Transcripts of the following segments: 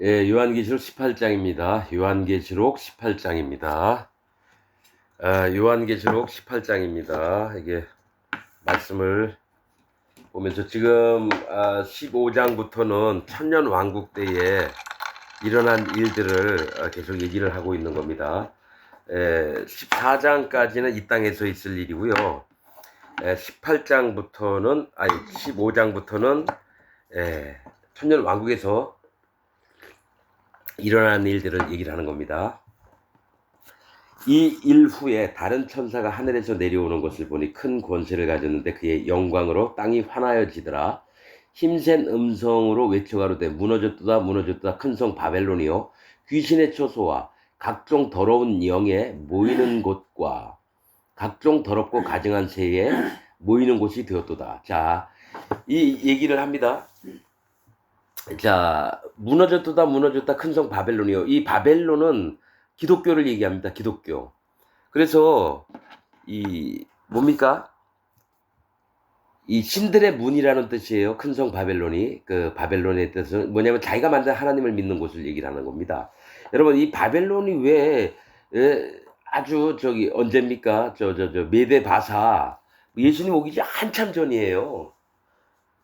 예, 요한계시록 18장입니다. 요한계시록 18장입니다. 요한계시록 18장입니다. 이게 말씀을 보면서 지금 15장부터는 천년 왕국 때에 일어난 일들을 계속 얘기를 하고 있는 겁니다. 14장까지는 이 땅에서 있을 일이고요. 18장부터는 15장부터는 천년 왕국에서 일어나는 일들을 얘기를 하는 겁니다. 이 일 후에 다른 천사가 하늘에서 내려오는 것을 보니 큰 권세를 가졌는데 그의 영광으로 땅이 환하여지더라. 힘센 음성으로 외쳐가로되 무너졌도다 무너졌도다 큰 성 바벨론이요 귀신의 처소와 각종 더러운 영에 모이는 곳과 각종 더럽고 가증한 새에 모이는 곳이 되었도다. 자, 이 얘기를 합니다. 자, 무너졌다 무너졌다 큰 성 바벨론이요. 이 바벨론은 기독교를 얘기합니다. 기독교. 그래서 이 뭡니까? 이 신들의 문이라는 뜻이에요. 큰 성 바벨론이. 그 바벨론의 뜻은 뭐냐면 자기가 만든 하나님을 믿는 곳을 얘기를 하는 겁니다. 여러분, 이 바벨론이 왜 아주 저기 언제입니까? 메데 바사 예수님 오기 전 한참 전이에요.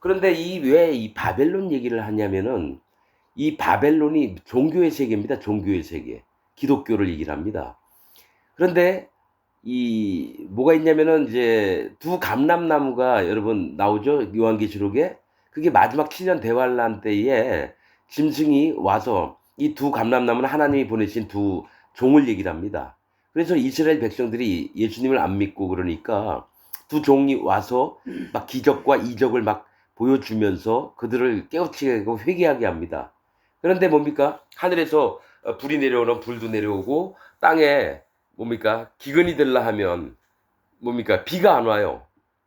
그런데 왜 이 바벨론 얘기를 하냐면은 이 바벨론이 종교의 세계입니다. 종교의 세계. 기독교를 얘기를 합니다. 그런데 이 뭐가 있냐면은 이제 두 감람나무가 여러분 나오죠. 요한계시록에. 그게 마지막 7년 대환란 때에 짐승이 와서 이 두 감람나무는 하나님이 보내신 두 종을 얘기를 합니다. 그래서 이스라엘 백성들이 예수님을 안 믿고 그러니까 두 종이 와서 막 기적과 이적을 막 보여주면서 그들을 깨우치게 하고 회개하게 합니다. 그런데 뭡니까? 하늘에서 불이 내려오는 불도 내려오고 땅에 뭡니까? 기근이 들라 하면 뭡니까? 비가 안 와요.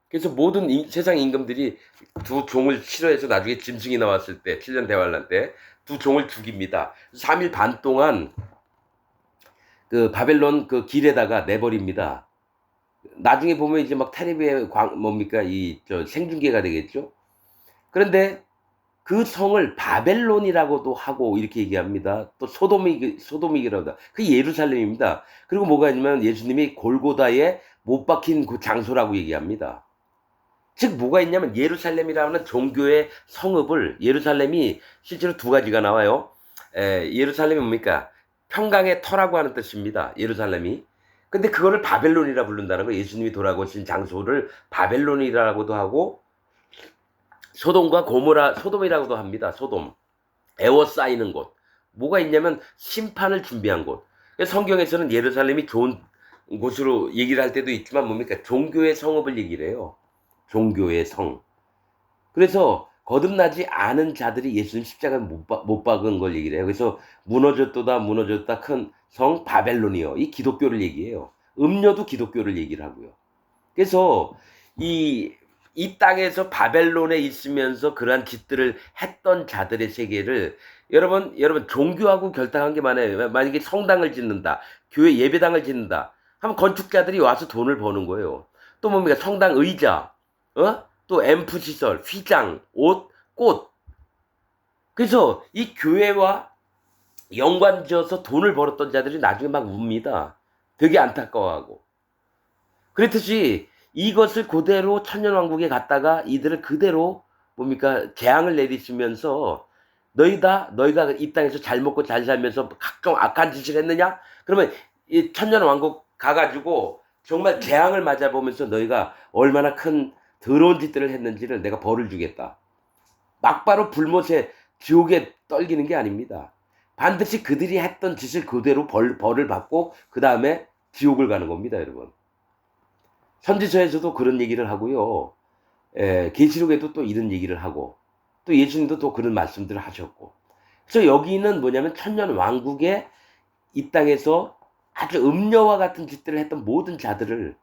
그래서 모든 세상 임금들이 두 종을 싫어해서 나중에 짐승이 나왔을 때 7년 대환란 때 두 종을 죽입니다. 3일 반 동안 그 바벨론 그 길에다가 내버립니다. 나중에 보면 이제 막 테레비에 뭡니까? 생중계가 되겠죠. 그런데 그 성을 바벨론이라고도 하고 이렇게 얘기합니다. 또 소돔이라고 합니다. 그 예루살렘입니다. 그리고 뭐가 있냐면 예수님이 골고다에 못 박힌 그 장소라고 얘기합니다. 즉 뭐가 있냐면 예루살렘이라는 종교의 성읍을 예루살렘이 실제로 두 가지가 나와요. 예루살렘이 뭡니까? 평강의 터라고 하는 뜻입니다. 예루살렘이. 근데 그거를 바벨론이라 부른다는 거. 예수님이 돌아오신 장소를 바벨론이라고도 하고 소돔과 고모라, 소돔이라고도 합니다. 소돔. 에워싸이는 곳. 뭐가 있냐면 심판을 준비한 곳. 성경에서는 예루살렘이 좋은 곳으로 얘기를 할 때도 있지만 뭡니까? 종교의 성읍을 얘기를 해요. 종교의 성. 그래서 거듭나지 않은 자들이 예수님 십자가에 못 박은 걸 얘기를 해요. 그래서 무너졌도다 무너졌다 큰 성 바벨론이요. 이 기독교를 얘기해요. 음료도 기독교를 얘기를 하고요. 그래서 이 땅에서 바벨론에 있으면서 그러한 짓들을 했던 자들의 세계를 여러분 종교하고 결탁한 게 많아요. 만약에 성당을 짓는다, 교회 예배당을 짓는다 하면 건축자들이 와서 돈을 버는 거예요. 또 뭡니까? 성당 의자, 또 앰프 시설, 휘장, 옷, 꽃. 그래서 이 교회와 연관지어서 돈을 벌었던 자들이 나중에 막 웁니다. 되게 안타까워하고. 그랬듯이 이것을 그대로 천년왕국에 갔다가 이들을 그대로 뭡니까? 재앙을 내리시면서 너희가 이 땅에서 잘 먹고 잘 살면서 각종 악한 짓을 했느냐? 그러면 이 천년왕국 가가지고 정말 재앙을 맞아보면서 너희가 얼마나 큰 더러운 짓들을 했는지를 내가 벌을 주겠다. 막바로 불못에 지옥에 떨기는 게 아닙니다. 반드시 그들이 했던 짓을 그대로 벌을 받고 그 다음에 지옥을 가는 겁니다, 여러분. 선지서에서도 그런 얘기를 하고요. 계시록에도 또 이런 얘기를 하고 또 예수님도 또 그런 말씀들을 하셨고. 그래서 여기는 뭐냐면 천년 왕국의 이 땅에서 아주 음녀와 같은 짓들을 했던 모든 자들을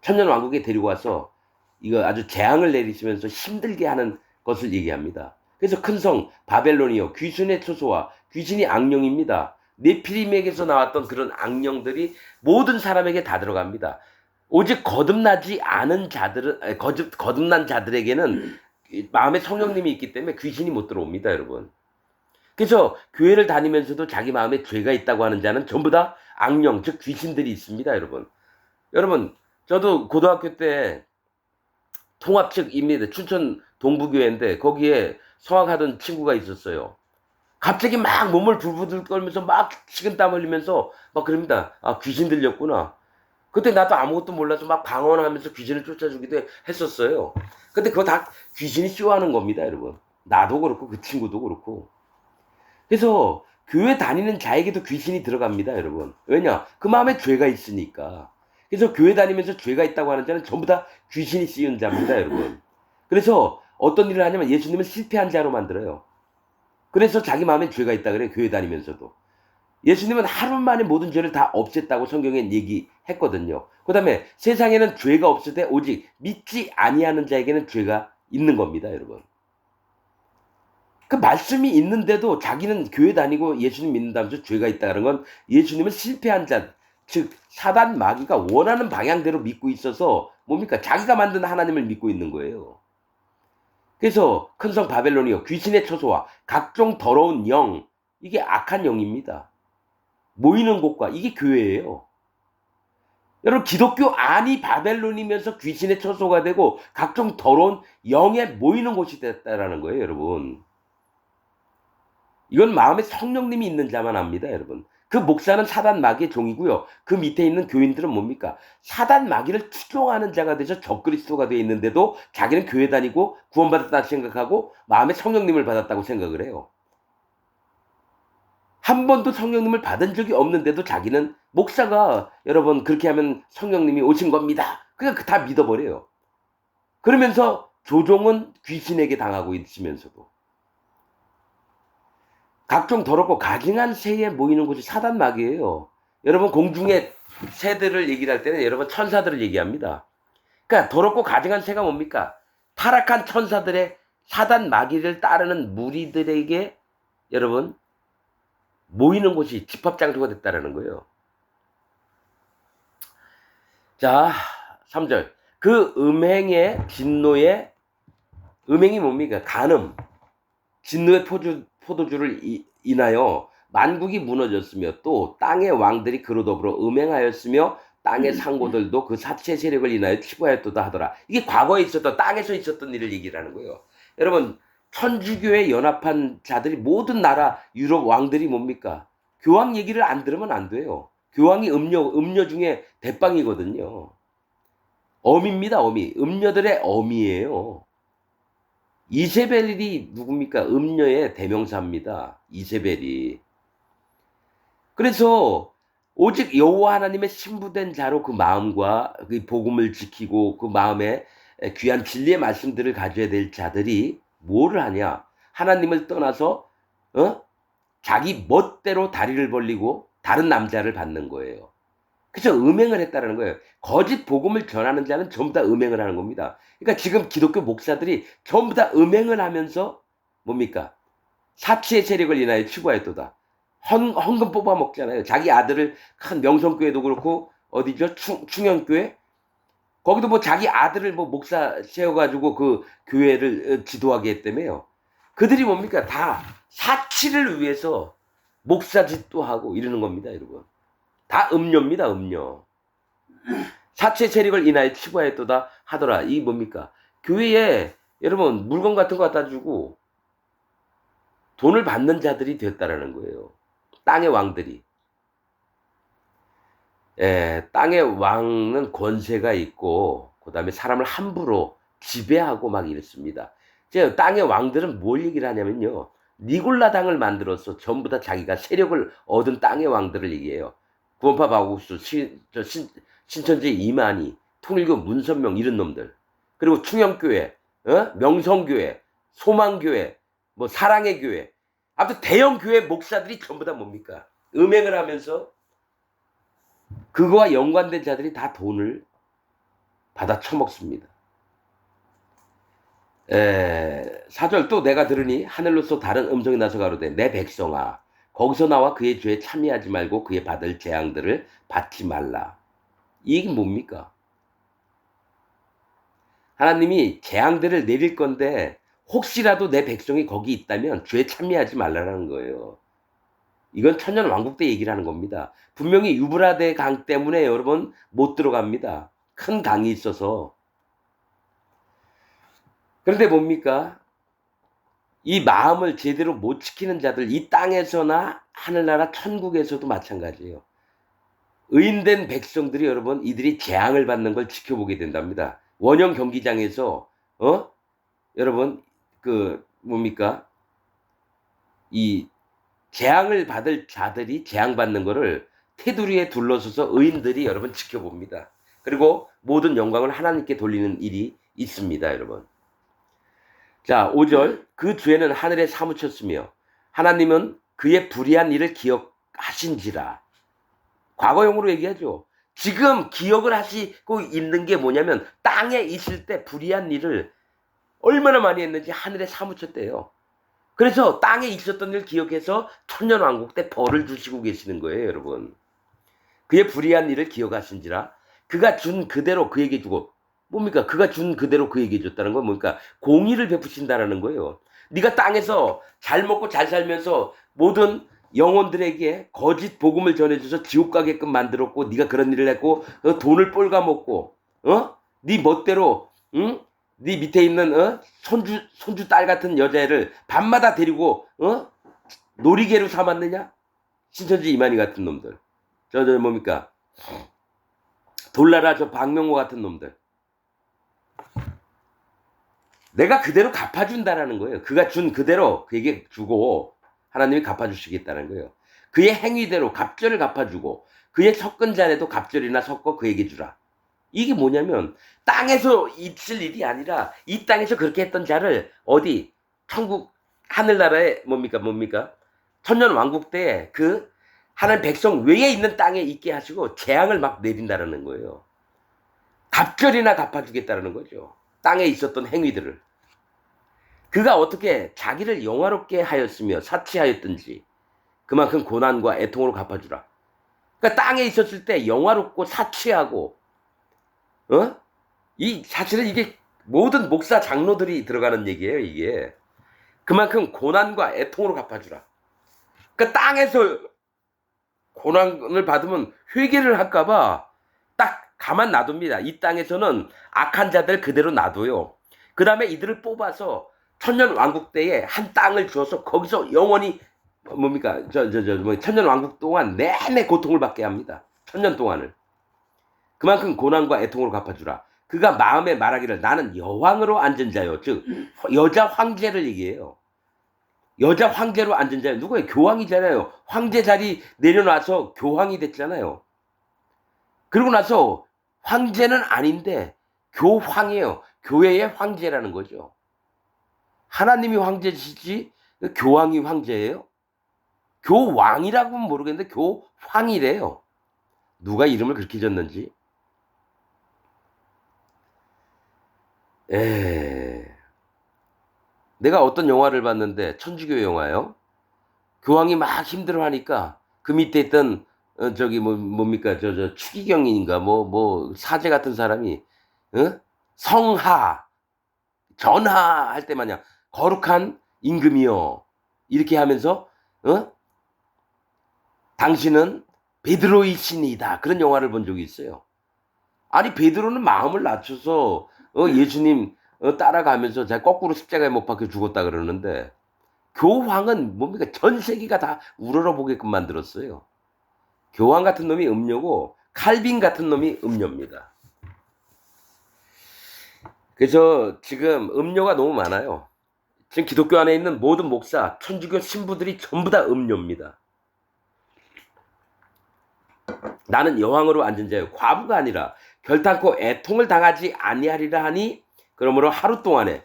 천년 왕국에 데리고 와서 이거 아주 재앙을 내리시면서 힘들게 하는 것을 얘기합니다. 그래서 큰 성 바벨론이요 귀신의 초소와 귀신이 악령입니다. 네피림에게서 나왔던 그런 악령들이 모든 사람에게 다 들어갑니다. 오직 거듭나지 않은 자들은 거듭난 자들에게는 마음에 성령님이 있기 때문에 귀신이 못 들어옵니다, 여러분. 그래서 교회를 다니면서도 자기 마음에 죄가 있다고 하는 자는 전부 다 악령, 즉 귀신들이 있습니다, 여러분. 여러분, 저도 고등학교 때 통합측입니다. 춘천 동부교회인데 거기에 성악하던 친구가 있었어요. 갑자기 막 몸을 불부들 떨면서 막 식은땀 흘리면서 막 그럽니다. 아, 귀신 들렸구나. 그때 나도 아무것도 몰라서 막 방언하면서 귀신을 쫓아주기도 했었어요. 근데 그거 다 귀신이 쇼하는 겁니다, 여러분. 나도 그렇고 그 친구도 그렇고. 그래서 교회 다니는 자에게도 귀신이 들어갑니다, 여러분. 왜냐? 그 마음에 죄가 있으니까. 그래서 교회 다니면서 죄가 있다고 하는 자는 전부 다 귀신이 씌운 자입니다, 여러분. 그래서 어떤 일을 하냐면 예수님은 실패한 자로 만들어요. 그래서 자기 마음에 죄가 있다 그래요, 교회 다니면서도. 예수님은 하루 만에 모든 죄를 다 없앴다고 성경에 얘기했거든요. 그 다음에 세상에는 죄가 없을 때 오직 믿지 아니하는 자에게는 죄가 있는 겁니다, 여러분. 그 말씀이 있는데도 자기는 교회 다니고 예수님 믿는다면서 죄가 있다는 건 예수님은 실패한 자, 즉 사단 마귀가 원하는 방향대로 믿고 있어서 뭡니까? 자기가 만든 하나님을 믿고 있는 거예요. 그래서 큰 성 바벨론이요, 귀신의 처소와 각종 더러운 영, 이게 악한 영입니다. 모이는 곳과 이게 교회예요. 여러분, 기독교 안이 바벨론이면서 귀신의 처소가 되고 각종 더러운 영에 모이는 곳이 됐다라는 거예요, 여러분. 이건 마음에 성령님이 있는 자만 압니다, 여러분. 그 목사는 사단 마귀의 종이고요. 그 밑에 있는 교인들은 뭡니까? 사단 마귀를 추종하는 자가 돼서 적그리스도가 되어 있는데도 자기는 교회 다니고 구원받았다고 생각하고 마음에 성령님을 받았다고 생각을 해요. 한 번도 성령님을 받은 적이 없는데도 자기는 목사가 여러분 그렇게 하면 성령님이 오신 겁니다. 그러니까 다 믿어버려요. 그러면서 조종은 귀신에게 당하고 있으면서도 각종 더럽고 가증한 새에 모이는 곳이 사단 마귀예요. 여러분, 공중의 새들을 얘기를 할 때는 여러분 천사들을 얘기합니다. 그러니까 더럽고 가증한 새가 뭡니까? 타락한 천사들의 사단 마귀를 따르는 무리들에게 여러분 모이는 곳이 집합장소가 됐다라는 거예요. 자, 3절. 그 음행의 진노의 음행이 뭡니까? 간음. 진노의 포도주를 인하여 만국이 무너졌으며 또 땅의 왕들이 그로 더불어 음행하였으며 땅의 상고들도 그 사체 세력을 인하여 치부하였도다 하더라. 이게 과거에 있었던, 땅에서 있었던 일을 얘기를 하는 거예요. 여러분, 천주교에 연합한 자들이 모든 나라 유럽 왕들이 뭡니까? 교황 얘기를 안 들으면 안 돼요. 교황이 음녀 중에 대빵이거든요. 어미입니다, 어미. 음녀들의 어미예요. 이세벨이 누굽니까? 음녀의 대명사입니다. 이세벨이. 그래서 오직 여호와 하나님의 신부된 자로 그 마음과 그 복음을 지키고 그 마음에 귀한 진리의 말씀들을 가져야 될 자들이 뭐를 하냐? 하나님을 떠나서 자기 멋대로 다리를 벌리고 다른 남자를 받는 거예요. 그래서 음행을 했다는 거예요. 거짓 복음을 전하는 자는 전부 다 음행을 하는 겁니다. 그러니까 지금 기독교 목사들이 전부 다 음행을 하면서 뭡니까? 사치의 세력을 인하여 추구하였도다. 헌금 뽑아 먹잖아요. 자기 아들을 큰 명성교회도 그렇고 어디죠? 충현교회? 거기도 뭐 자기 아들을 뭐 목사 세워가지고 그 교회를 지도하게 했다며요. 그들이 뭡니까? 다 사치를 위해서 목사짓도 하고 이러는 겁니다, 여러분. 다 음료입니다, 음료. 사체 세력을 인하여 치부하였도다 하더라. 이 뭡니까? 교회에 여러분 물건 같은 거 갖다 주고 돈을 받는 자들이 됐다라는 거예요. 땅의 왕들이. 땅의 왕은 권세가 있고 그 다음에 사람을 함부로 지배하고 막 이랬습니다. 땅의 왕들은 뭘 얘기를 하냐면요. 니골라 당을 만들어서 전부 다 자기가 세력을 얻은 땅의 왕들을 얘기해요. 구원파 바구수, 신천지 이만희, 통일교 문선명 이런 놈들. 그리고 충영교회, 명성교회, 소망교회, 뭐 사랑의 교회. 아무튼 대형 교회 목사들이 전부 다 뭡니까? 음행을 하면서 그거와 연관된 자들이 다 돈을 받아 처먹습니다. 4절 또 내가 들으니 하늘로서 다른 음성이 나서 가로되 내 백성아 거기서 나와 그의 죄에 참여하지 말고 그의 받을 재앙들을 받지 말라. 이게 뭡니까? 하나님이 재앙들을 내릴 건데 혹시라도 내 백성이 거기 있다면 죄에 참여하지 말라는 거예요. 이건 천년 왕국 때 얘기를 하는 겁니다. 분명히 유브라데 강 때문에 여러분 못 들어갑니다. 큰 강이 있어서. 그런데 뭡니까? 이 마음을 제대로 못 지키는 자들, 이 땅에서나 하늘나라 천국에서도 마찬가지예요. 의인된 백성들이 여러분 이들이 재앙을 받는 걸 지켜보게 된답니다. 원형 경기장에서 여러분 그 뭡니까? 이 재앙을 받을 자들이 재앙받는 거를 테두리에 둘러서서 의인들이 여러분 지켜봅니다. 그리고 모든 영광을 하나님께 돌리는 일이 있습니다, 여러분. 자, 5절. 그 죄는 하늘에 사무쳤으며 하나님은 그의 불의한 일을 기억하신지라. 과거형으로 얘기하죠. 지금 기억을 하시고 있는 게 뭐냐면 땅에 있을 때 불의한 일을 얼마나 많이 했는지 하늘에 사무쳤대요. 그래서 땅에 있었던 일 기억해서 천년왕국 때 벌을 주시고 계시는 거예요, 여러분. 그의 불의한 일을 기억하신지라. 그가 준 그대로 그에게 주고. 뭡니까? 그가 준 그대로 그에게 줬다는 건 뭡니까? 공의를 베푸신다라는 거예요. 네가 땅에서 잘 먹고 잘 살면서 모든 영혼들에게 거짓 복음을 전해줘서 지옥 가게끔 만들었고, 네가 그런 일을 했고, 돈을 뻘가먹고, 네 멋대로, 응? 네 밑에 있는 손주 딸 같은 여자애를 밤마다 데리고 놀이개로 삼았느냐? 신천지 이만희 같은 놈들. 저 뭡니까? 돌나라 저 박명호 같은 놈들. 내가 그대로 갚아준다라는 거예요. 그가 준 그대로 그에게 주고 하나님이 갚아주시겠다는 거예요. 그의 행위대로 갑절을 갚아주고 그의 섞은 잔에도 갑절이나 섞어 그에게 주라. 이게 뭐냐면 땅에서 있을 일이 아니라 이 땅에서 그렇게 했던 자를 어디 천국 하늘나라에 뭡니까 천년 왕국 때 그 하나님 백성 외에 있는 땅에 있게 하시고 재앙을 막 내린다라는 거예요. 갑절이나 갚아주겠다라는 거죠. 땅에 있었던 행위들을. 그가 어떻게 자기를 영화롭게 하였으며 사치하였든지 그만큼 고난과 애통으로 갚아주라. 그러니까 땅에 있었을 때 영화롭고 사치하고 이 사실은 이게 모든 목사 장로들이 들어가는 얘기예요. 이게 그만큼 고난과 애통으로 갚아주라. 그러니까 땅에서 고난을 받으면 회개를 할까봐 딱 가만 놔둡니다. 이 땅에서는 악한 자들 그대로 놔둬요. 그 다음에 이들을 뽑아서 천년 왕국 때에 한 땅을 주어서 거기서 영원히 뭡니까 천년 왕국 동안 내내 고통을 받게 합니다. 천년 동안을. 그만큼 고난과 애통으로 갚아주라. 그가 마음에 말하기를 나는 여왕으로 앉은 자요. 즉 여자 황제를 얘기해요. 여자 황제로 앉은 자요. 누구예요? 교황이잖아요. 황제 자리 내려놔서 교황이 됐잖아요. 그러고 나서 황제는 아닌데 교황이에요. 교회의 황제라는 거죠. 하나님이 황제시지 교황이 황제예요? 교왕이라고는 모르겠는데 교황이래요. 누가 이름을 그렇게 졌는지. 내가 어떤 영화를 봤는데 천주교 영화요. 교황이 막 힘들어하니까 그 밑에 있던 저기 뭡니까 저 추기경인가 뭐 사제 같은 사람이 성하 전하할 때 마냥 거룩한 임금이여 이렇게 하면서 당신은 베드로이신이다 그런 영화를 본 적이 있어요. 아니 베드로는 마음을 낮춰서 예수님 따라가면서 자 거꾸로 십자가에 못 박혀 죽었다 그러는데 교황은 뭡니까 전 세계가 다 우러러보게끔 만들었어요. 교황 같은 놈이 음료고 칼빈 같은 놈이 음료입니다. 그래서 지금 음료가 너무 많아요. 지금 기독교 안에 있는 모든 목사, 천주교 신부들이 전부 다 음료입니다. 나는 여왕으로 앉은 자요 과부가 아니라 결탄코 애통을 당하지 아니하리라 하니 그러므로 하루 동안에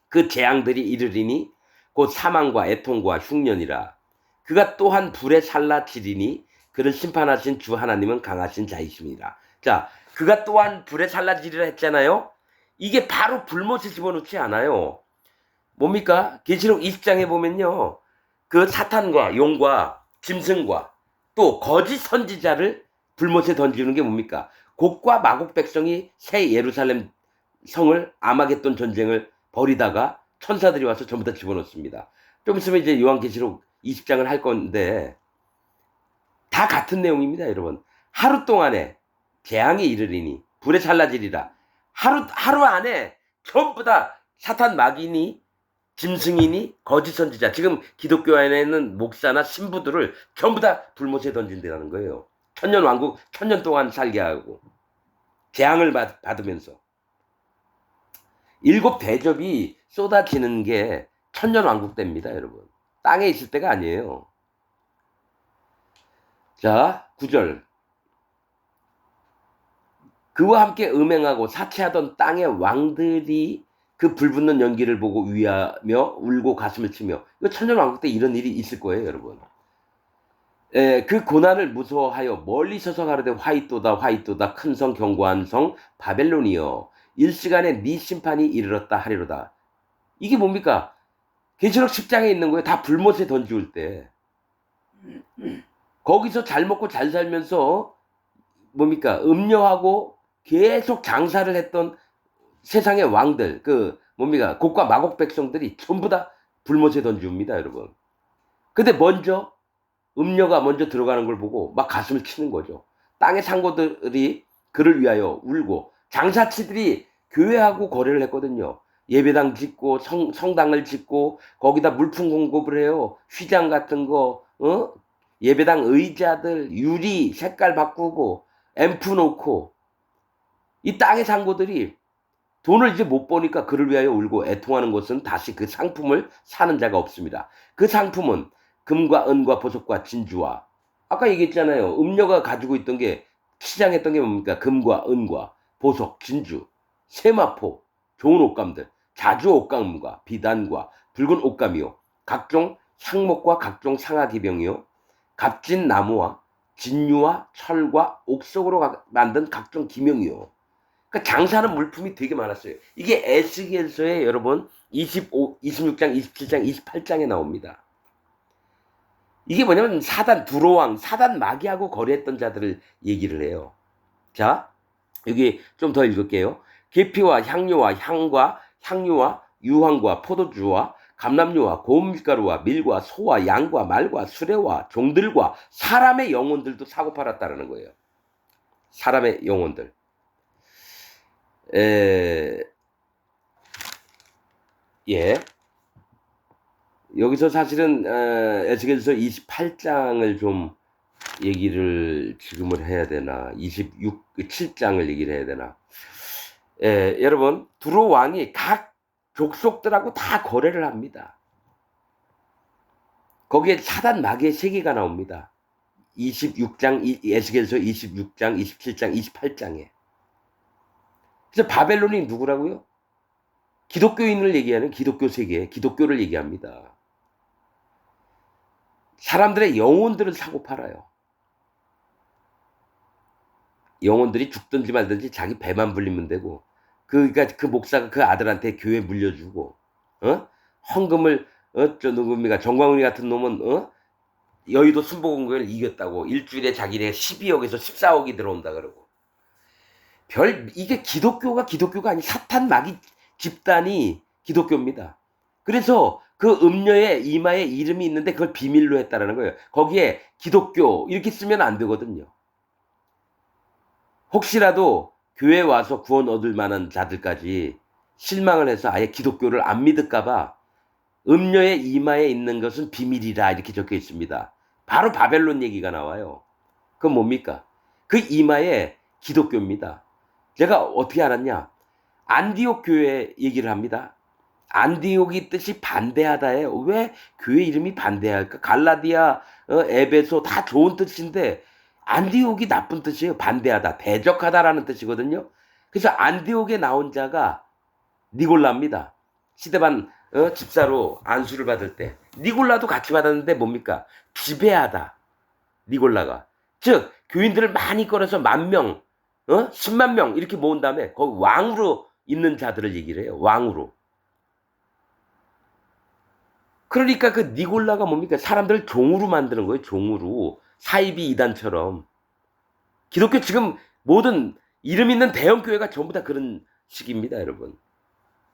그 재앙들이 이르리니 곧 사망과 애통과 흉년이라. 그가 또한 불에 살라지리니 그를 심판하신 주 하나님은 강하신 자이십니다. 자, 그가 또한 불에 살라지리라 했잖아요. 이게 바로 불못에 집어넣지 않아요. 뭡니까? 계시록 20장에 보면요. 그 사탄과 용과 짐승과 또 거짓 선지자를 불못에 던지는 게 뭡니까? 곡과 마곡 백성이 새 예루살렘 성을 아마겟돈 전쟁을 벌이다가 천사들이 와서 전부 다 집어넣습니다. 좀 있으면 이제 요한계시록 20장을 할 건데 다 같은 내용입니다, 여러분. 하루 동안에 재앙이 이르리니 불에 잘라지리라. 하루 안에 전부 다 사탄 마귀니 짐승이니 거짓 선지자, 지금 기독교 안에는 목사나 신부들을 전부 다 불못에 던진다는 거예요. 천년 왕국, 천년 동안 살게 하고 재앙을 받으면서 7 대접이 쏟아지는 게 천년 왕국 때입니다, 여러분. 땅에 있을 때가 아니에요. 자, 9절. 그와 함께 음행하고 사치하던 땅의 왕들이 그 불붙는 연기를 보고 위하며 울고 가슴을 치며, 이거 천년 왕국 때 이런 일이 있을 거예요, 여러분. 그 고난을 무서워하여 멀리 서서 가로되 화이또다 화이또다 큰 성 견고한 성 바벨론이여 일시간에 네 심판이 이르렀다 하리로다. 이게 뭡니까? 계시록 10장에 있는 거예요. 다 불못에 던지울 때 거기서 잘 먹고 잘 살면서 뭡니까? 음녀하고 계속 장사를 했던 세상의 왕들, 뭡니까? 곡과 마곡 백성들이 전부 다 불못에 던지웁니다, 여러분. 근데 먼저 음녀가 먼저 들어가는 걸 보고 막 가슴을 치는 거죠. 땅의 상고들이 그를 위하여 울고, 장사치들이 교회하고 거래를 했거든요. 예배당 짓고 성당을 짓고 거기다 물품 공급을 해요. 휘장 같은 거, 예배당 의자들 유리 색깔 바꾸고 앰프 놓고, 이 땅의 상고들이 돈을 이제 못 버니까 그를 위하여 울고 애통하는 것은 다시 그 상품을 사는 자가 없습니다. 그 상품은 금과 은과 보석과 진주와, 아까 얘기했잖아요. 음녀가 가지고 있던 게, 시장했던 게 뭡니까? 금과 은과 보석, 진주, 세마포, 좋은 옷감들, 자주 옷감과 비단과 붉은 옷감이요, 각종 향목과 각종 상아기병이요, 값진 나무와 진유와 철과 옥석으로 만든 각종 기명이요. 그러니까 장사하는 물품이 되게 많았어요. 이게 에스겔서에 여러분 26장, 27장, 28장에 나옵니다. 이게 뭐냐면 사단, 두로왕, 사단 마귀하고 거래했던 자들을 얘기를 해요. 자, 여기 좀 더 읽을게요. 계피와 향료와 향과 향유와 유황과 포도주와 감람류와 고운 밀가루와 밀과 소와 양과 말과 수레와 종들과 사람의 영혼들도 사고 팔았다라는 거예요. 사람의 영혼들. 예. 여기서 사실은 에스겔서 28장을 좀 얘기를 지금을 해야 되나, 7장을 얘기를 해야 되나. 여러분, 두로 왕이 각 족속들하고 다 거래를 합니다. 거기에 사단 마귀의 세계가 나옵니다. 26장, 에스겔서 26장, 27장, 28장에. 그래서 바벨론이 누구라고요? 기독교인을 얘기하는 기독교 세계, 기독교를 얘기합니다. 사람들의 영혼들을 사고 팔아요. 영혼들이 죽든지 말든지 자기 배만 불리면 되고, 그러니까 그 목사가 그 아들한테 교회 물려주고, 헌금을, 누굽니까? 정광훈이 같은 놈은, 여의도 순복음교회를 이겼다고 일주일에 자기네 12억에서 14억이 들어온다 그러고. 이게 기독교가 아니 사탄 마귀 집단이 기독교입니다. 그래서 그 음녀의 이마에 이름이 있는데 그걸 비밀로 했다라는 거예요. 거기에 기독교 이렇게 쓰면 안 되거든요. 혹시라도 교회에 와서 구원 얻을 만한 자들까지 실망을 해서 아예 기독교를 안 믿을까봐 음녀의 이마에 있는 것은 비밀이라 이렇게 적혀 있습니다. 바로 바벨론 얘기가 나와요. 그건 뭡니까? 그 이마에 기독교입니다. 제가 어떻게 알았냐? 안디옥 교회 얘기를 합니다. 안디옥이 뜻이 반대하다예요. 왜 교회 이름이 반대할까? 갈라디아, 에베소 다 좋은 뜻인데 안디옥이 나쁜 뜻이에요. 반대하다, 대적하다라는 뜻이거든요. 그래서 안디옥에 나온 자가 니골라입니다. 시데반 집사로 안수를 받을 때 니골라도 같이 받았는데 뭡니까? 지배하다, 니골라가. 즉 교인들을 많이 끌어서 10,000명, 10만 명 이렇게 모은 다음에 거기 왕으로 있는 자들을 얘기를 해요. 왕으로. 그러니까 그 니골라가 뭡니까? 사람들을 종으로 만드는 거예요. 종으로. 사이비 이단처럼. 기독교 지금 모든 이름 있는 대형 교회가 전부 다 그런 식입니다, 여러분.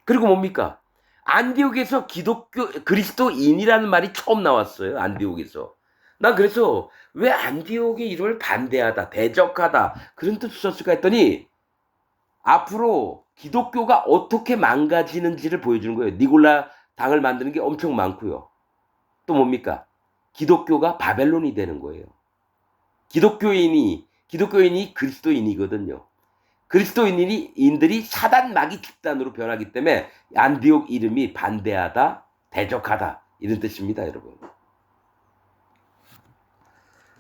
그리고 뭡니까? 안디옥에서 기독교 그리스도인이라는 말이 처음 나왔어요. 안디옥에서. 난 그래서 왜 안디옥의 이름을 반대하다, 대적하다 그런 뜻을 썼을까 했더니 앞으로 기독교가 어떻게 망가지는지를 보여주는 거예요. 니골라 당을 만드는 게 엄청 많고요. 또 뭡니까? 기독교가 바벨론이 되는 거예요. 기독교인이 그리스도인이거든요. 그리스도인들이 사단 마귀 집단으로 변하기 때문에 안디옥 이름이 반대하다, 대적하다 이런 뜻입니다, 여러분.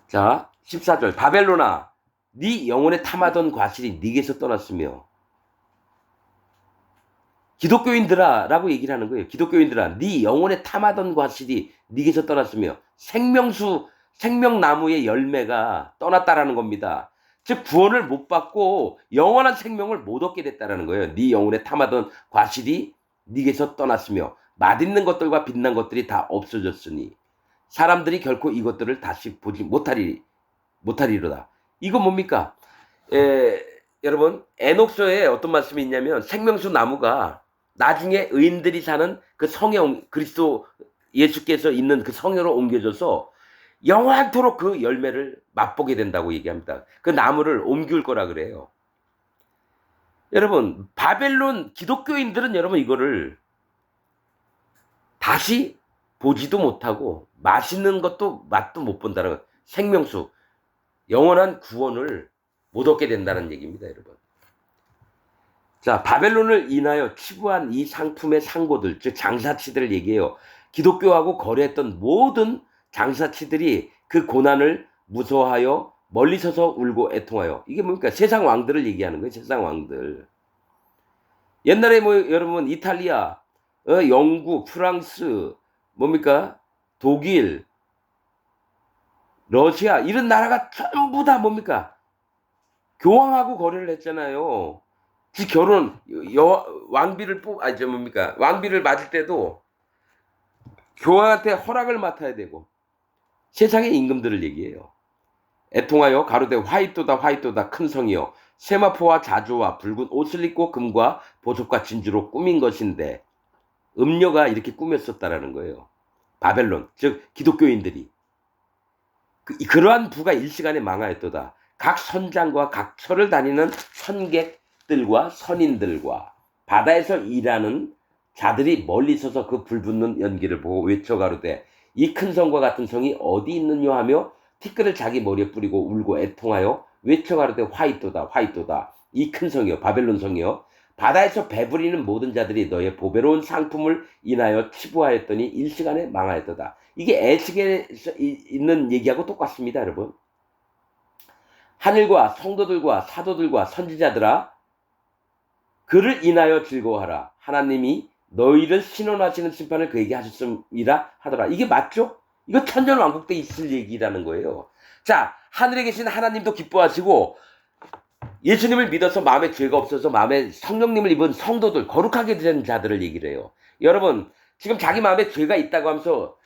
자, 14절. 바벨론아, 네 영혼에 탐하던 과실이 네게서 떠났으며 기독교인들아 라고 얘기를 하는 거예요. 기독교인들아, 네 영혼에 탐하던 과실이 네게서 떠났으며 생명나무의 열매가 떠났다라는 겁니다. 즉 구원을 못 받고 영원한 생명을 못 얻게 됐다라는 거예요. 네 영혼에 탐하던 과실이 네게서 떠났으며 맛있는 것들과 빛난 것들이 다 없어졌으니 사람들이 결코 이것들을 다시 보지 못하리로다. 이거 뭡니까? 여러분 에녹서에 어떤 말씀이 있냐면 생명수 나무가 나중에 의인들이 사는 그 성에 그리스도 예수께서 있는 그 성으로 옮겨져서 영원토록 그 열매를 맛보게 된다고 얘기합니다. 그 나무를 옮길 거라 그래요. 여러분 바벨론 기독교인들은 여러분 이거를 다시 보지도 못하고 맛있는 것도 맛도 못 본다는 생명수 영원한 구원을 못 얻게 된다는 얘기입니다, 여러분. 자, 바벨론을 인하여 치부한 이 상품의 상고들, 즉 장사치들을 얘기해요. 기독교하고 거래했던 모든 장사치들이 그 고난을 무서워하여 멀리 서서 울고 애통하여. 이게 뭡니까? 세상 왕들을 얘기하는 거예요. 세상 왕들. 옛날에 여러분 이탈리아, 영국, 프랑스, 뭡니까? 독일, 러시아 이런 나라가 전부 다 뭡니까? 교황하고 거래를 했잖아요. 결혼 왕비를 왕비를 맞을 때도 교황한테 허락을 맡아야 되고 세상의 임금들을 얘기해요. 애통하여 가로되 화이토다 큰 성이여 세마포와 자주와 붉은 옷을 입고 금과 보석과 진주로 꾸민 것인데 음녀가 이렇게 꾸몄었다라는 거예요. 바벨론 즉 기독교인들이 그러한 부가 일시간에 망하였도다. 각 선장과 각 처를 다니는 선객들과 선인들과 바다에서 일하는 자들이 멀리 서서 그 불붙는 연기를 보고 외쳐 가로되 이 큰 성과 같은 성이 어디 있느냐 하며 티끌을 자기 머리에 뿌리고 울고 애통하여 외쳐 가로되 화이토다 이 큰 성이여 바벨론 성이여 바다에서 배부리는 모든 자들이 너의 보배로운 상품을 인하여 치부하였더니 일시간에 망하였도다. 이게 에스겔에 있는 얘기하고 똑같습니다, 여러분. 하늘과 성도들과 사도들과 선지자들아 그를 인하여 즐거워하라. 하나님이 너희를 신원하시는 심판을 그에게 하셨음이라 하더라. 이게 맞죠? 이거 천년왕국 때 있을 얘기라는 거예요. 자, 하늘에 계신 하나님도 기뻐하시고 예수님을 믿어서 마음에 죄가 없어서 마음에 성령님을 입은 성도들, 거룩하게 된 자들을 얘기를 해요. 여러분, 지금 자기 마음에 죄가 있다고 하면서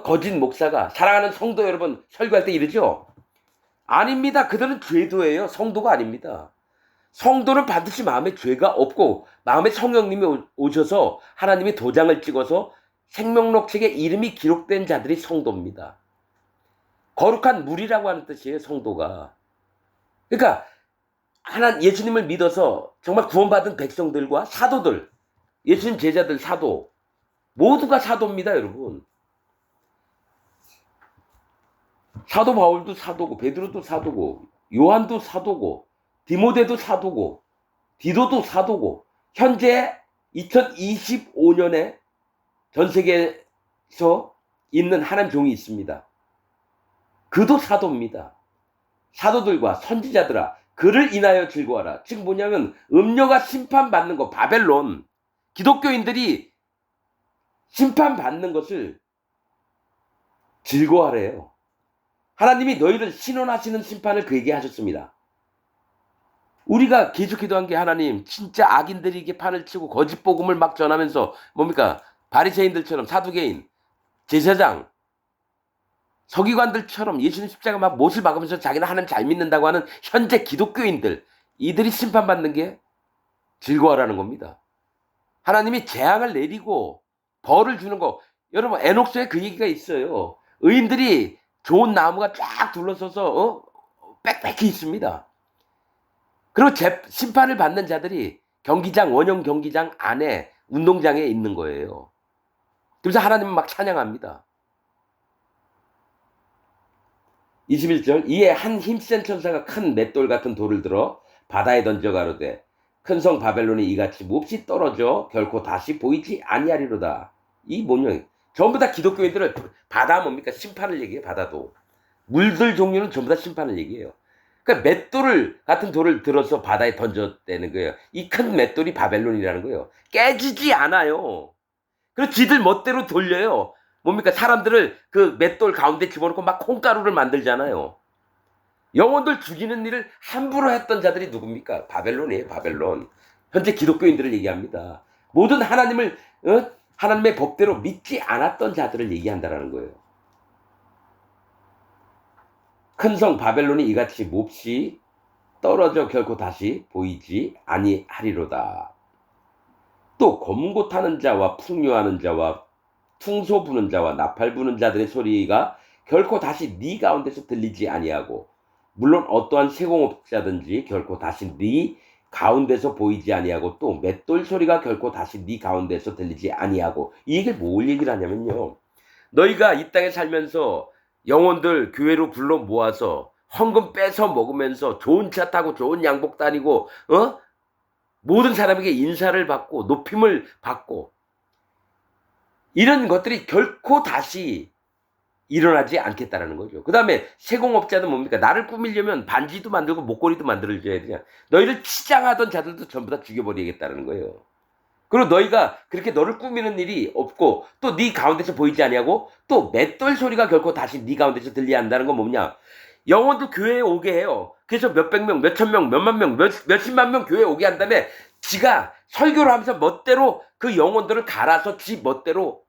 거짓 목사가 사랑하는 성도 여러분 설교할 때 이러죠? 아닙니다. 그들은 죄도예요. 성도가 아닙니다. 성도는 반드시 마음에 죄가 없고 마음에 성령님이 오셔서 하나님이 도장을 찍어서 생명록책에 이름이 기록된 자들이 성도입니다. 거룩한 물이라고 하는 뜻이에요. 성도가. 그러니까 예수님을 믿어서 정말 구원받은 백성들과 사도들, 예수님 제자들 사도 모두가 사도입니다, 여러분. 사도 바울도 사도고 베드로도 사도고 요한도 사도고 디모데도 사도고 디도도 사도고 현재 2025년에 전 세계에서 있는 하나님 종이 있습니다. 그도 사도입니다. 사도들과 선지자들아 그를 인하여 즐거워하라. 즉 뭐냐면 음료가 심판받는 거 바벨론 기독교인들이 심판받는 것을 즐거워하래요. 하나님이 너희를 신원하시는 심판을 그에게 하셨습니다. 우리가 계속 기도한 게 하나님 진짜 악인들이 이게 판을 치고 거짓 복음을 막 전하면서 뭡니까 바리새인들처럼 사두개인 제사장 서기관들처럼 예수님 십자가 막 못을 박으면서 자기는 하나님 잘 믿는다고 하는 현재 기독교인들 이들이 심판받는 게 즐거워하라는 겁니다. 하나님이 재앙을 내리고 벌을 주는 거. 여러분 에녹서에 그 얘기가 있어요. 의인들이 좋은 나무가 쫙 둘러서서 빽빽히 있습니다. 그리고 심판을 받는 자들이 경기장, 원형 경기장 안에 운동장에 있는 거예요. 그래서 하나님은 막 찬양합니다. 21절 이에 한 힘센 천사가 큰 맷돌 같은 돌을 들어 바다에 던져 가로되 큰 성 바벨론이 이같이 몹시 떨어져 결코 다시 보이지 아니하리로다. 이 뭐냐, 전부 다 기독교인들을, 바다 뭡니까? 심판을 얘기해요. 바다도 물들 종류는 전부 다 심판을 얘기해요. 그러니까 맷돌을 같은 돌을 들어서 바다에 던졌다는 거예요. 이 큰 맷돌이 바벨론이라는 거예요. 깨지지 않아요. 그리고 지들 멋대로 돌려요. 뭡니까? 사람들을 그 맷돌 가운데 집어넣고 막 콩가루를 만들잖아요. 영혼들 죽이는 일을 함부로 했던 자들이 누굽니까? 바벨론이에요. 바벨론. 현재 기독교인들을 얘기합니다. 모든 하나님을 하나님의 법대로 믿지 않았던 자들을 얘기한다라는 거예요. 큰 성 바벨론이 이같이 몹시 떨어져 결코 다시 보이지 아니하리로다. 또 검고 타는 자와 풍요하는 자와 퉁소 부는 자와 나팔 부는 자들의 소리가 결코 다시 네 가운데서 들리지 아니하고 물론 어떠한 세공업자든지 결코 다시 네 가운데서 보이지 아니하고 또 맷돌 소리가 결코 다시 네 가운데서 들리지 아니하고. 이 얘기를 뭘 얘기를 하냐면요, 너희가 이 땅에 살면서 영혼들 교회로 불러 모아서 헌금 뺏어 먹으면서 좋은 차 타고 좋은 양복 다니고 모든 사람에게 인사를 받고 높임을 받고 이런 것들이 결코 다시 일어나지 않겠다라는 거죠. 그 다음에 세공업자는 뭡니까? 나를 꾸미려면 반지도 만들고 목걸이도 만들어줘야 되냐. 너희를 치장하던 자들도 전부 다 죽여버리겠다는 거예요. 그리고 너희가 그렇게 너를 꾸미는 일이 없고 또 네 가운데서 보이지 아니하고 또 맷돌 소리가 결코 다시 네 가운데서 들리지 않는다는 건 뭐냐? 영혼도 교회에 오게 해요. 그래서 몇백 명, 몇천 명, 몇만 명, 몇십만 명 교회에 오게 한 다음에 지가 설교를 하면서 멋대로 그 영혼들을 갈아서 지 멋대로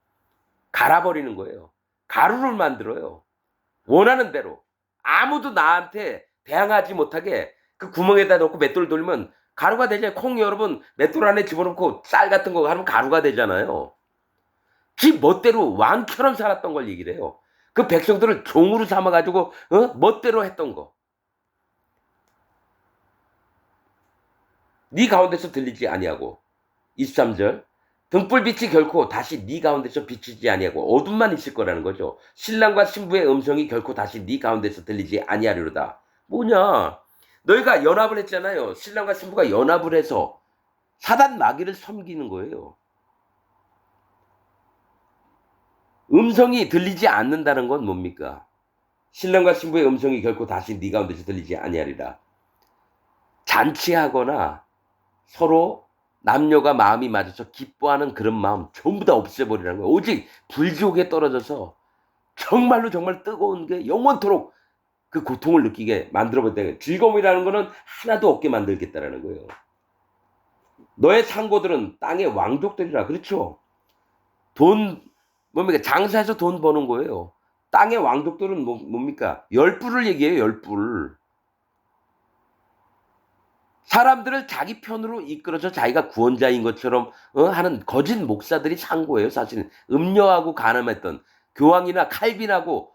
갈아버리는 거예요. 가루를 만들어요. 원하는 대로. 아무도 나한테 대항하지 못하게 그 구멍에다 넣고 맷돌 돌리면 가루가 되잖아요. 콩 여러분 맷돌 안에 집어넣고 쌀 같은 거 하면 가루가 되잖아요. 지 멋대로 왕처럼 살았던 걸 얘기를 해요. 그 백성들을 종으로 삼아가지고 멋대로 했던 거. 네 가운데서 들리지 아니하고. 23절 등불빛이 결코 다시 네 가운데서 비치지 아니하고 어둠만 있을 거라는 거죠. 신랑과 신부의 음성이 결코 다시 네 가운데서 들리지 아니하리로다. 뭐냐? 너희가 연합을 했잖아요. 신랑과 신부가 연합을 해서 사단 마귀를 섬기는 거예요. 음성이 들리지 않는다는 건 뭡니까? 신랑과 신부의 음성이 결코 다시 네 가운데서 들리지 아니하리라. 잔치하거나 서로 남녀가 마음이 맞아서 기뻐하는 그런 마음 전부 다 없애버리라는 거예요. 오직 불지옥에 떨어져서 정말로 정말 뜨거운 게 영원토록 그 고통을 느끼게 만들어버린다. 즐거움이라는 거는 하나도 없게 만들겠다라는 거예요. 너의 상고들은 땅의 왕족들이라. 그렇죠? 돈 뭡니까? 장사해서 돈 버는 거예요. 땅의 왕족들은 뭡니까? 열불을 얘기해요. 열불. 사람들을 자기 편으로 이끌어서 자기가 구원자인 것처럼 하는 거짓 목사들이 상고예요. 사실은 음녀하고 간음했던 교황이나 칼빈하고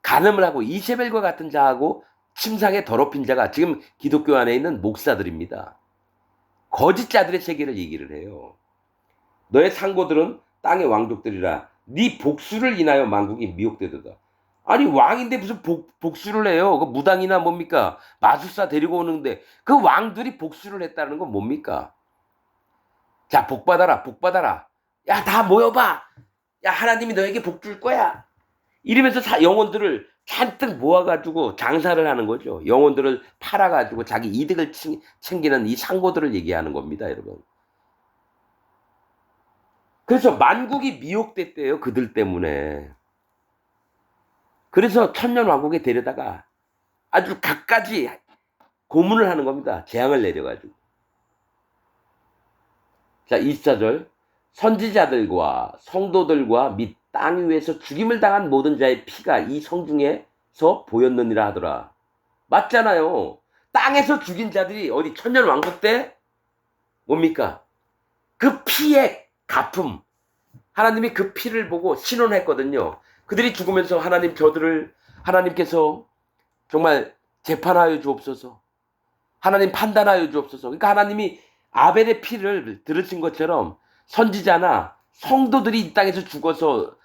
간음을 하고 이세벨과 같은 자하고 침상에 더럽힌 자가 지금 기독교 안에 있는 목사들입니다. 거짓자들의 세계를 얘기를 해요. 너의 상고들은 땅의 왕족들이라 네 복수를 인하여 만국이 미혹되도다. 아니 왕인데 무슨 복수를 해요? 그 무당이나 뭡니까? 마술사 데리고 오는데 그 왕들이 복수를 했다는 건 뭡니까? 자, 복 받아라, 복 받아라. 야, 다 모여봐. 야, 하나님이 너에게 복 줄 거야. 이러면서 영혼들을 잔뜩 모아가지고 장사를 하는 거죠. 영혼들을 팔아가지고 자기 이득을 챙기는 이 상고들을 얘기하는 겁니다, 여러분. 그래서 만국이 미혹됐대요, 그들 때문에. 그래서 천년왕국에 데려다가 아주 갖가지 고문을 하는 겁니다. 재앙을 내려가지고. 자, 24절. 선지자들과 성도들과 및 땅 위에서 죽임을 당한 모든 자의 피가 이 성중에서 보였느니라 하더라. 맞잖아요. 땅에서 죽인 자들이 어디 천년왕국 때 뭡니까? 그 피의 갚음, 하나님이 그 피를 보고 신원했거든요. 그들이 죽으면서 하나님 저들을 하나님께서 정말 재판하여 주옵소서. 하나님 판단하여 주옵소서. 그러니까 하나님이 아벨의 피를 들으신 것처럼 선지자나 성도들이 이 땅에서 죽어서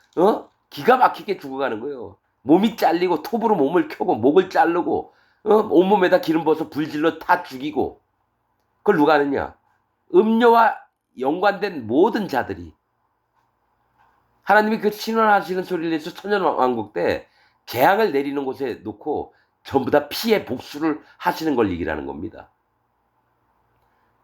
기가 막히게 죽어가는 거예요. 몸이 잘리고 톱으로 몸을 켜고 목을 자르고 온몸에다 기름 부어서 불질러 다 죽이고 그걸 누가 하느냐? 음료와 연관된 모든 자들이 하나님이 그 신원하시는 소리를 내서 천년왕국 때 재앙을 내리는 곳에 놓고 전부 다 피해 복수를 하시는 걸 얘기라는 겁니다.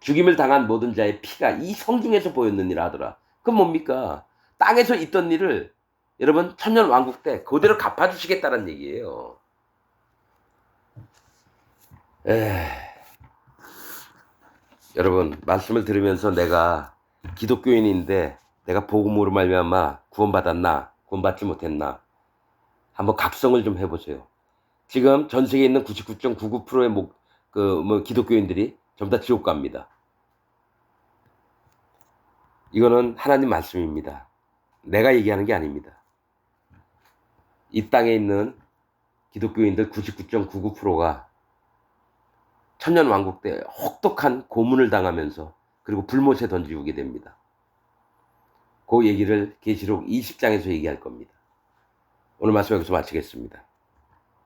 죽임을 당한 모든 자의 피가 이 성중에서 보였느니라 하더라. 그건 뭡니까? 땅에서 있던 일을 여러분 천년왕국 때 그대로 갚아주시겠다는 얘기예요. 여러분 말씀을 들으면서 내가 기독교인인데 내가 복음으로 말미암아 구원받았나 구원받지 못했나 한번 각성을 좀 해보세요. 지금 전 세계에 있는 99.99%의 기독교인들이 전부 다 지옥 갑니다. 이거는 하나님 말씀입니다. 내가 얘기하는 게 아닙니다. 이 땅에 있는 기독교인들 99.99%가 천년왕국 때 혹독한 고문을 당하면서 그리고 불못에 던지우게 됩니다. 그 얘기를 계시록 20장에서 얘기할 겁니다. 오늘 말씀 여기서 마치겠습니다.